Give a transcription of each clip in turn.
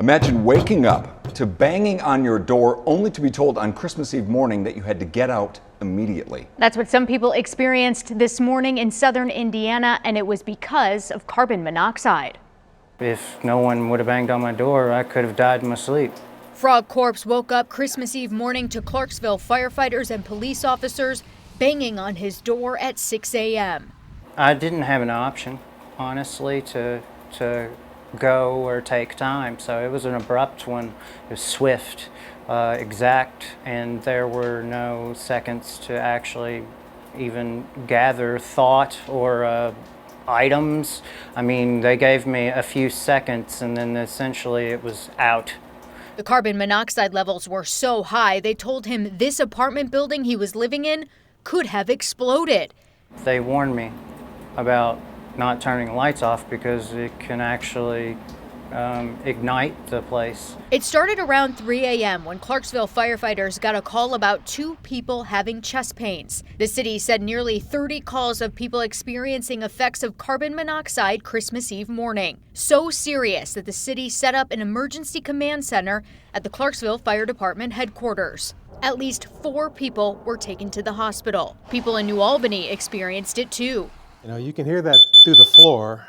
Imagine waking up to banging on your door only to be told on Christmas Eve morning that you had to get out immediately. That's what some people experienced this morning in southern Indiana, and it was because of carbon monoxide. If no one would have banged on my door, I could have died in my sleep. Frog Corpse woke up Christmas Eve morning to Clarksville firefighters and police officers banging on his door at 6 a.m. I didn't have an option, honestly, to go or take time. So it was an abrupt one. It was swift, exact, and there were no seconds to actually even gather thought or items. I mean, they gave me a few seconds and then essentially it was out. The carbon monoxide levels were so high, they told him this apartment building he was living in could have exploded. They warned me about not turning the lights off because it can actually ignite the place. It started around 3 a.m. when Clarksville firefighters got a call about 2 people having chest pains. The city said nearly 30 calls of people experiencing effects of carbon monoxide Christmas Eve morning. So serious that the city set up an emergency command center at the Clarksville Fire Department headquarters. At least 4 people were taken to the hospital. People in New Albany experienced it too. You know, you can hear that through the floor.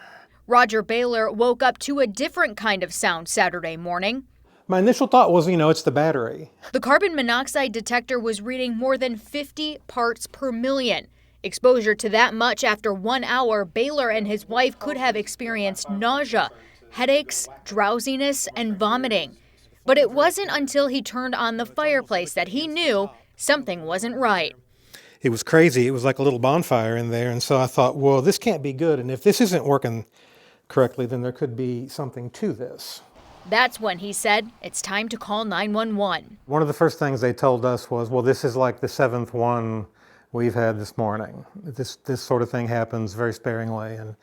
Roger Baylor woke up to a different kind of sound Saturday morning. My initial thought was, it's the battery. The carbon monoxide detector was reading more than 50 parts per million. Exposure to that much after 1 hour, Baylor and his wife could have experienced nausea, headaches, drowsiness, and vomiting. But it wasn't until he turned on the fireplace that he knew something wasn't right. It was crazy. It was like a little bonfire in there. And so I thought, well, this can't be good. And if this isn't working correctly, then there could be something to this. That's when he said it's time to call 911. One of the first things they told us was, well, this is like the 7th one we've had this morning. This sort of thing happens very sparingly, and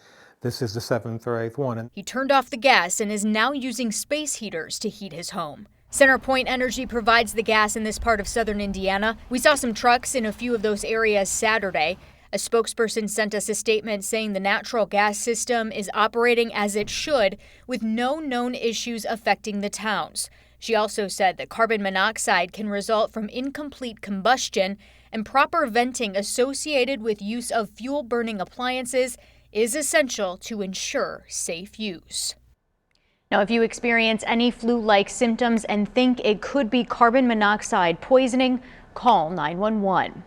this is the 7th or 8th one. He turned off the gas and is now using space heaters to heat his home. CenterPoint Energy provides the gas in this part of southern Indiana. We saw some trucks in a few of those areas Saturday. A spokesperson sent us a statement saying the natural gas system is operating as it should, with no known issues affecting the towns. She also said that carbon monoxide can result from incomplete combustion, and proper venting associated with use of fuel-burning appliances is essential to ensure safe use. Now, if you experience any flu-like symptoms and think it could be carbon monoxide poisoning, call 911.